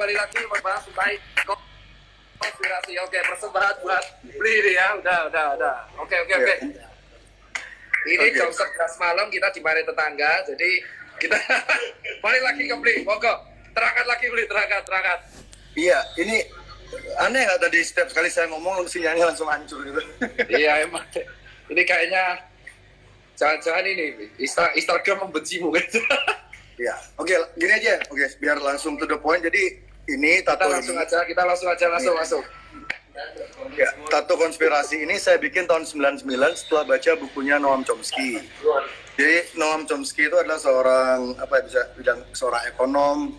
kembali lagi membahas tentang konspirasi. Oke, persembahan buat beli ini ya. Udah. Oke. Ini jam 11 malam kita di mari tetangga. Jadi kita balik lagi ke beli. Monggo. Terangkat lagi beli, terangkat. Iya, ini aneh nggak tadi setiap kali saya ngomong sinyalnya langsung hancur gitu. Iya emang. Ini kayaknya jangan-jangan ini Instagram membencimu gitu. Iya, oke, gini aja. Oke, biar langsung to the point. Jadi ini tato kita langsung aja masuk. Ya, tato konspirasi ini saya bikin tahun 99 setelah baca bukunya Noam Chomsky. Jadi Noam Chomsky itu adalah seorang seorang ekonom,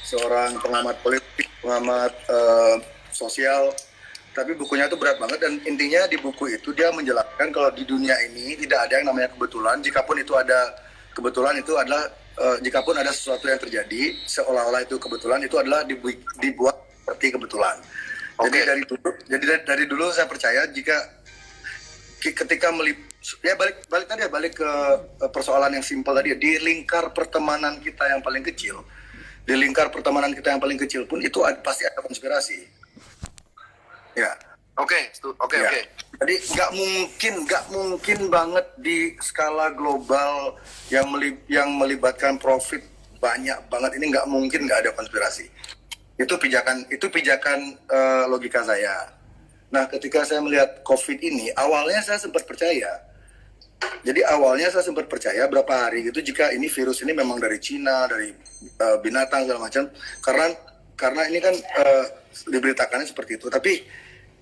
seorang pengamat politik, pengamat sosial. Tapi bukunya itu berat banget dan intinya di buku itu dia menjelaskan kalau di dunia ini tidak ada yang namanya kebetulan. Jikapun itu ada kebetulan, itu adalah jikapun ada sesuatu yang terjadi seolah-olah itu kebetulan, itu adalah dibuat seperti kebetulan. Okay. Jadi dari dulu saya percaya jika ketika balik ke persoalan yang simpel tadi, di lingkar pertemanan kita yang paling kecil, pun itu pasti ada konspirasi. Ya. Oke. Jadi nggak mungkin banget di skala global yang melibatkan profit banyak banget, ini nggak mungkin nggak ada konspirasi. Itu pijakan logika saya. Nah, ketika saya melihat COVID ini, awalnya saya sempat percaya. Jadi awalnya saya sempat percaya berapa hari gitu jika ini virus ini memang dari Cina, dari binatang segala macam. Karena ini kan diberitakannya seperti itu. Tapi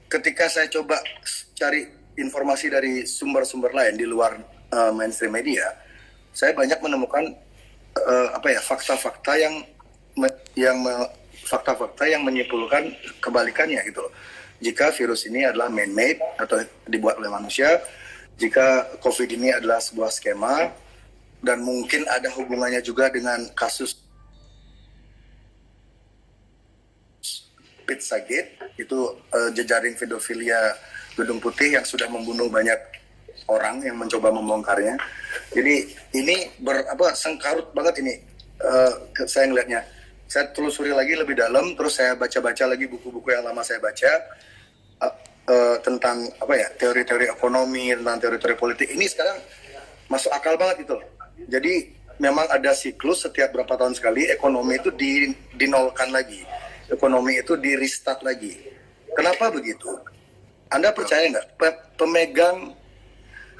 ketika saya coba cari informasi dari sumber-sumber lain di luar mainstream media, saya banyak menemukan fakta-fakta yang menyimpulkan kebalikannya gitu loh. Jika virus ini adalah man-made atau dibuat oleh manusia, jika COVID ini adalah sebuah skema dan mungkin ada hubungannya juga dengan kasus Pizzagate, itu jejaring pedofilia Gedung Putih yang sudah membunuh banyak orang yang mencoba membongkarnya. Jadi ini sengkarut banget ini saya ngelihatnya. Saya telusuri lagi lebih dalam, terus saya baca-baca lagi buku-buku yang lama saya baca tentang teori-teori ekonomi, tentang teori-teori politik. Ini sekarang masuk akal banget itu. Jadi memang ada siklus setiap berapa tahun sekali ekonomi itu dinolkan lagi. Ekonomi itu di-restart lagi. Kenapa begitu? Anda percaya nggak?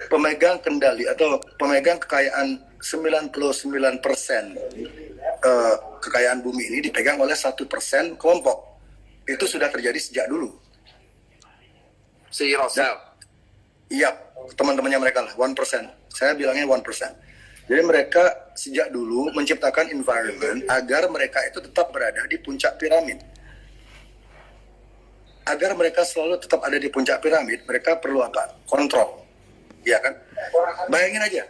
Pemegang kendali atau pemegang kekayaan 99% kekayaan bumi ini dipegang oleh 1% kelompok. Itu sudah terjadi sejak dulu. Si Rosel. Iya, teman-temannya mereka lah, 1%. Saya bilangnya 1%. Jadi mereka sejak dulu menciptakan environment agar mereka itu tetap berada di puncak piramid. Agar mereka selalu tetap ada di puncak piramid, mereka perlu apa? Kontrol. Iya kan? Bayangin aja,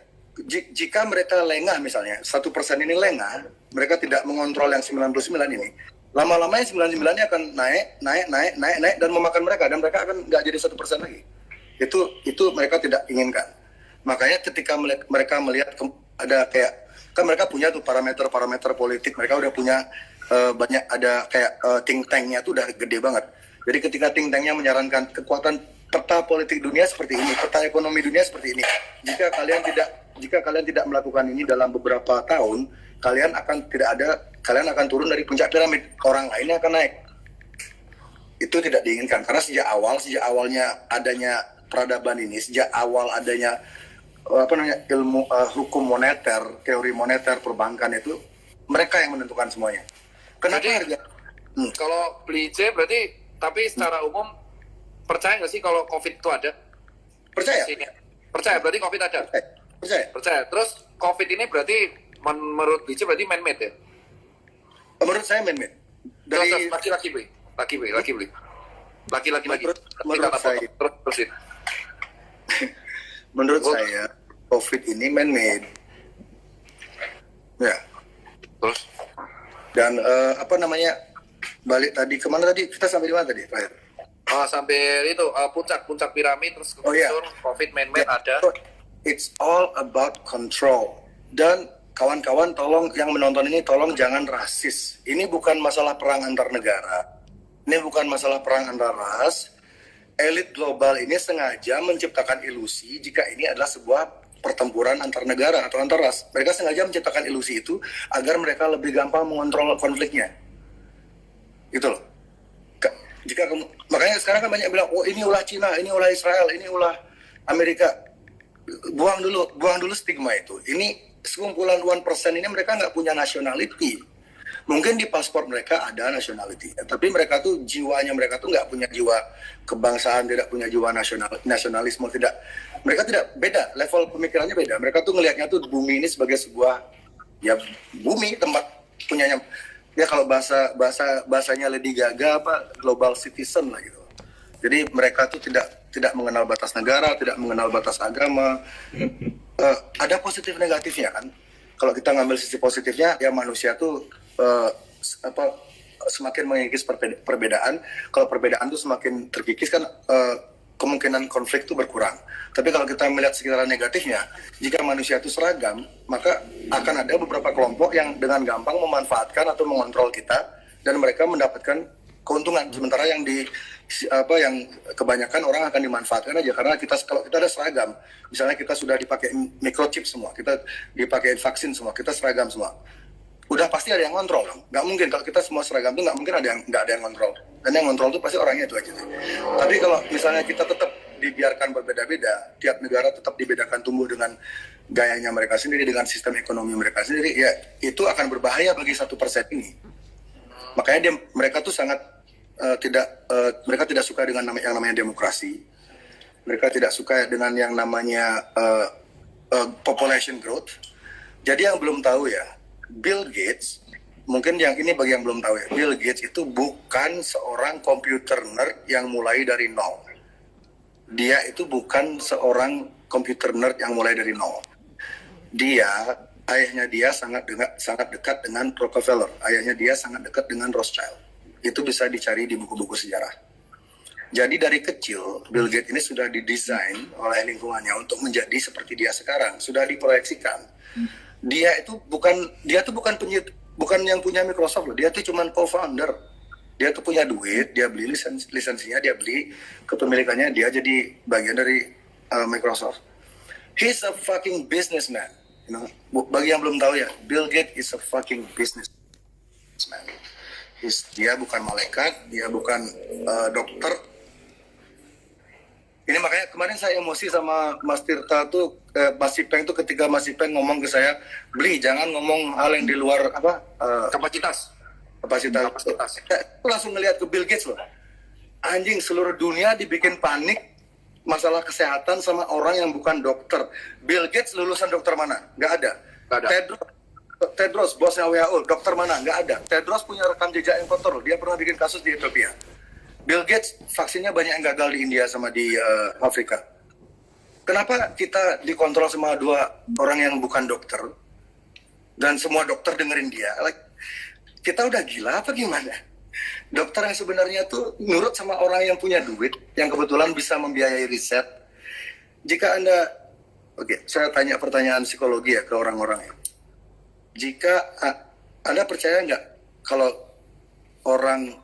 jika mereka lengah misalnya, 1% ini lengah, mereka tidak mengontrol yang 99 ini, lama-lamanya 99-nya akan naik dan memakan mereka, dan mereka akan nggak jadi 1% lagi. Itu mereka tidak inginkan. Makanya ketika mereka melihat ada kan mereka punya tuh parameter politik, mereka udah punya banyak, ada think tanknya tuh udah gede banget. Jadi ketika think tanknya menyarankan kekuatan peta politik dunia seperti ini, peta ekonomi dunia seperti ini, jika kalian tidak melakukan ini dalam beberapa tahun, kalian akan turun dari puncak piramid, orang lainnya akan naik. Itu tidak diinginkan, karena sejak awalnya adanya peradaban ini, sejak awal adanya ilmu hukum moneter, teori moneter perbankan, itu mereka yang menentukan semuanya. Kenapa harga? Kalau beli C berarti, tapi secara umum percaya nggak sih kalau COVID itu ada? Percaya berarti COVID ada? Percaya. Terus COVID ini berarti menurut BC berarti man-made ya? Menurut saya man-made. Dari laki-laki beli. Menurut saya. Terusin. Menurut saya COVID ini man-made. Ya. Terus? Dan balik tadi kemana tadi? Kita sampai di mana tadi? Sampai itu puncak piramid, terus COVID man-made ada. It's all about control. Dan kawan-kawan tolong yang menonton ini tolong jangan rasis. Ini bukan masalah perang antar negara. Ini bukan masalah perang antar ras. Elit global ini sengaja menciptakan ilusi jika ini adalah sebuah pertempuran antar negara atau antar ras. Mereka sengaja menciptakan ilusi itu agar mereka lebih gampang mengontrol konfliknya. Gitu loh. Makanya sekarang kan banyak bilang, oh ini ulah Cina, ini ulah Israel, ini ulah Amerika. Buang dulu stigma itu. Ini sekumpulan 1% ini mereka nggak punya nationality. Mungkin di paspor mereka ada nationality, tapi mereka tuh jiwanya mereka tuh nggak punya jiwa kebangsaan, tidak punya jiwa nasionalisme, tidak. Mereka tidak beda, level pemikirannya beda. Mereka tuh ngelihatnya tuh bumi ini sebagai sebuah ya bumi tempat punyanya. Ya kalau bahasanya Lady Gaga apa global citizen lah gitu. Jadi mereka tuh tidak mengenal batas negara, tidak mengenal batas agama. Ada positif negatifnya kan. Kalau kita ngambil sisi positifnya, ya manusia tuh semakin mengikis perbedaan. Kalau perbedaan tuh semakin terkikis kan kemungkinan konflik itu berkurang. Tapi kalau kita melihat sekitar negatifnya, jika manusia itu seragam, maka akan ada beberapa kelompok yang dengan gampang memanfaatkan atau mengontrol kita dan mereka mendapatkan keuntungan. Sementara yang yang kebanyakan orang akan dimanfaatkan aja karena kalau kita ada seragam, misalnya kita sudah dipakai microchip semua, kita dipakai vaksin semua, kita seragam semua. Udah pasti ada yang kontrol dong. Nggak mungkin kalau kita semua seragam tuh nggak mungkin nggak ada yang kontrol. Dan yang kontrol tuh pasti orangnya itu aja. Tapi kalau misalnya kita tetap dibiarkan berbeda-beda, tiap negara tetap dibedakan tumbuh dengan gayanya mereka sendiri, dengan sistem ekonomi mereka sendiri, ya itu akan berbahaya bagi 1% ini. Makanya mereka tuh sangat mereka tidak suka dengan yang namanya demokrasi. Mereka tidak suka dengan yang namanya population growth. Jadi yang belum tahu ya, Bill Gates, mungkin yang ini bagi yang belum tahu ya, Bill Gates itu bukan seorang computer nerd yang mulai dari nol. Dia itu bukan seorang computer nerd yang mulai dari nol. Ayahnya dia sangat dekat dengan Rockefeller. Ayahnya dia sangat dekat dengan Rothschild. Itu bisa dicari di buku-buku sejarah. Jadi dari kecil, Bill Gates ini sudah didesain oleh lingkungannya untuk menjadi seperti dia sekarang. Sudah diproyeksikan. Dia tuh bukan yang punya Microsoft loh. Dia tuh cuma co-founder. Dia tuh punya duit, dia beli lisensinya, dia beli kepemilikannya, dia jadi bagian dari Microsoft. He's a fucking businessman. You know, bagi yang belum tahu ya, Bill Gates is a fucking businessman. Dia bukan malaikat, dia bukan dokter. Ini makanya kemarin saya emosi sama Mas Tirta tuh, Mas Ipeng tuh ketika Mas Ipeng ngomong ke saya, beli jangan ngomong hal yang di luar kapasitas. Aku langsung ngelihat ke Bill Gates loh. Anjing, seluruh dunia dibikin panik masalah kesehatan sama orang yang bukan dokter. Bill Gates lulusan dokter mana? Nggak ada. Tedros, bosnya WHO, dokter mana? Nggak ada. Tedros punya rekam jejak yang kotor. Dia pernah bikin kasus di Ethiopia. Bill Gates vaksinnya banyak yang gagal di India sama di Afrika. Kenapa kita dikontrol sama dua orang yang bukan dokter dan semua dokter dengerin dia? Kita udah gila apa gimana? Dokter yang sebenarnya tuh nurut sama orang yang punya duit, yang kebetulan bisa membiayai riset. Jika Anda, saya tanya pertanyaan psikologi ya ke orang-orang ya. Jika Anda percaya nggak kalau orang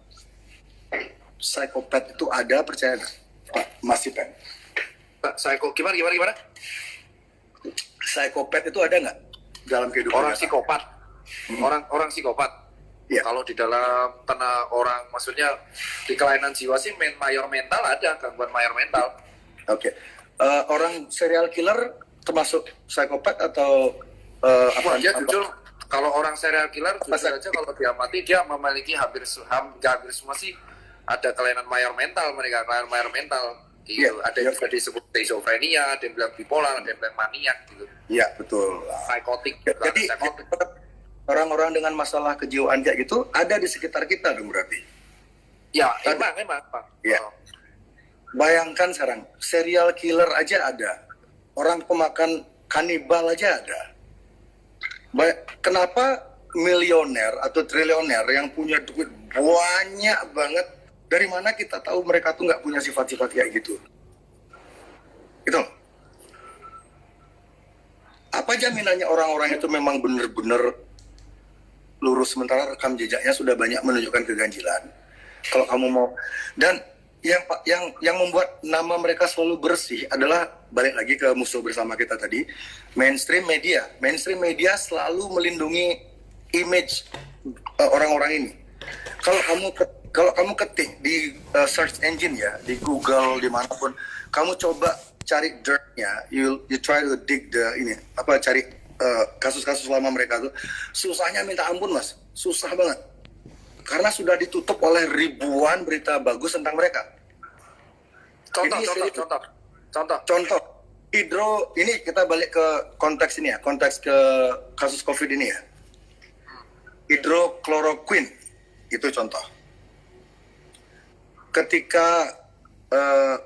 psikopat itu ada, percaya nggak? Pak, masih Pen. Gimana? Psikopat itu ada nggak dalam kehidupan? Orang psikopat. Orang psikopat. Ya. Kalau di dalam tanah orang, maksudnya di kelainan jiwa sih mayor mental ada, gangguan mayor mental. Oke. Orang serial killer termasuk psikopat atau Dia jujur, kalau orang serial killer jujur aja kalau dia mati dia memiliki hampir semua sih ada kelainan mayor mental, mereka kelainan mayor mental. Gitu. Ada yang juga disebut schizophrenia, ada yang bilang bipolar, ada yang bilang maniak gitu. Iya, betul. Psikotik. Jadi orang-orang dengan masalah kejiwaan kayak gitu ada di sekitar kita dong berarti. Ya, emang. Ya. Bayangkan sekarang, serial killer aja ada. Orang pemakan kanibal aja ada. Kenapa milioner atau triliuner yang punya duit banyak banget, dari mana kita tahu mereka tuh nggak punya sifat-sifat kayak gitu? Itu. Apa jaminannya orang-orang itu memang benar-benar lurus, sementara rekam jejaknya sudah banyak menunjukkan keganjilan. Kalau kamu mau, dan yang membuat nama mereka selalu bersih adalah balik lagi ke musuh bersama kita tadi, mainstream media. Mainstream media selalu melindungi image orang-orang ini. Kalau kamu ketik di search engine ya, di Google dimanapun, kamu coba cari dirt-nya, you try to dig cari kasus-kasus lama mereka tuh, susahnya minta ampun Mas, susah banget. Karena sudah ditutup oleh ribuan berita bagus tentang mereka. Contoh. Hidro, ini kita balik ke konteks ini ya, konteks ke kasus COVID ini ya. Hidrokloroquine, itu contoh. Ketika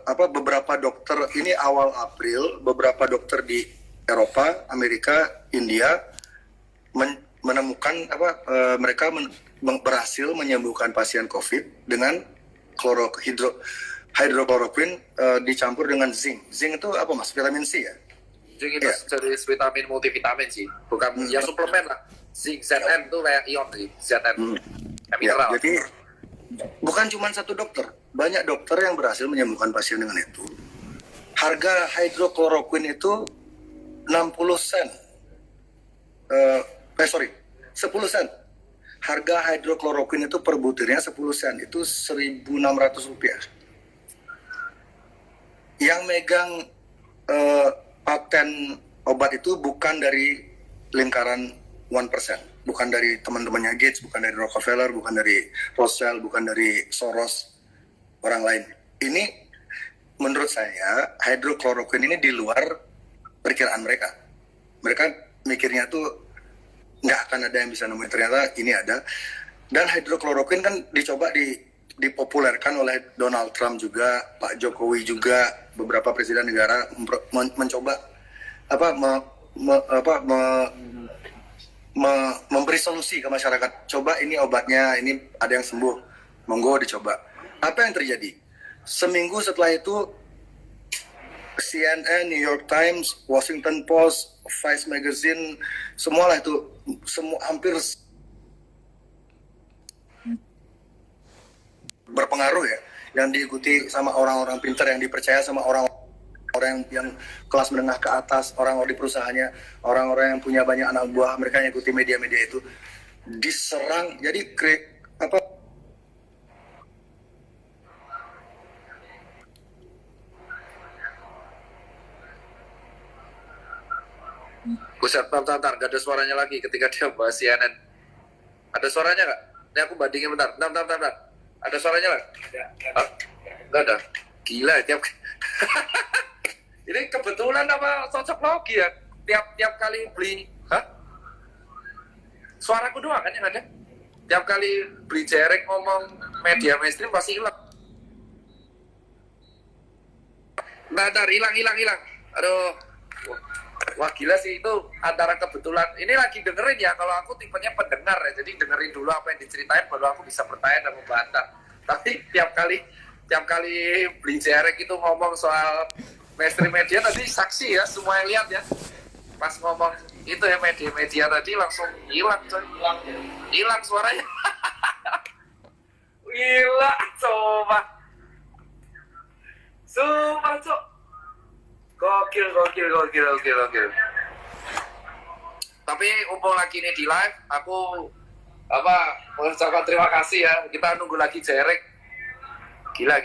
beberapa dokter, ini awal April, beberapa dokter di Eropa, Amerika, India menemukan mereka berhasil menyembuhkan pasien COVID dengan hidrokloroquine dicampur dengan zinc. Zinc itu apa Mas? Vitamin C ya? Zinc itu jenis vitamin multivitamin sih, bukan ya suplemen lah. Zinc Zn itu kayak ion sih, Zn. Ya, jadi bukan cuma satu dokter, banyak dokter yang berhasil menyembuhkan pasien dengan itu. Harga hidrokloroquine itu 60 sen. 10 sen. Harga hidrokloroquine itu per butirnya 10 sen, itu 1.600 rupiah. Yang megang paten obat itu bukan dari lingkaran 1%, bukan dari teman-temannya Gates, bukan dari Rockefeller, bukan dari Rothschild, bukan dari Soros, orang lain. Ini menurut saya hidrokloroquine ini di luar perkiraan mereka. Mereka mikirnya tuh nggak akan ada yang bisa nemuin, ternyata ini ada. Dan hidrokloroquine kan dicoba dipopulerkan oleh Donald Trump juga, Pak Jokowi juga, beberapa presiden negara mencoba memberi solusi ke masyarakat. Coba ini obatnya, ini ada yang sembuh, monggo dicoba. Apa yang terjadi? Seminggu setelah itu CNN, New York Times, Washington Post, Vice Magazine, semualah itu, hampir berpengaruh ya, yang diikuti sama orang-orang pintar, yang dipercaya sama orang yang kelas menengah ke atas, orang-orang di perusahaannya, orang-orang yang punya banyak anak buah, mereka yang ikuti media-media itu diserang. Jadi Buset, bentar, gak ada suaranya lagi ketika dia bahas CNN. Ada suaranya nggak? Ini aku bandingin bentar. Ada suaranya nggak? Nggak ada. Gila, tiap ini kebetulan apa cocok logi ya? Tiap kali beli, suaraku doang kan yang ada. Tiap kali beli jerek ngomong media mainstream pasti hilang. Bentar, hilang. Aduh. Wah gila sih, itu antara kebetulan. Ini lagi dengerin ya, kalau aku tipenya pendengar ya, jadi dengerin dulu apa yang diceritain baru aku bisa bertanya dan membantah. Tapi tiap kali beli jerek itu ngomong soal mainstream media tadi, saksi ya, semua yang lihat ya. Pas ngomong itu ya media tadi langsung hilang coy. Hilang suaranya. Gila, coba. Sumpah cok. Gokil. Tapi mumpung lagi ini di live, aku mengucapkan terima kasih ya. Kita nunggu lagi jerek. Gila.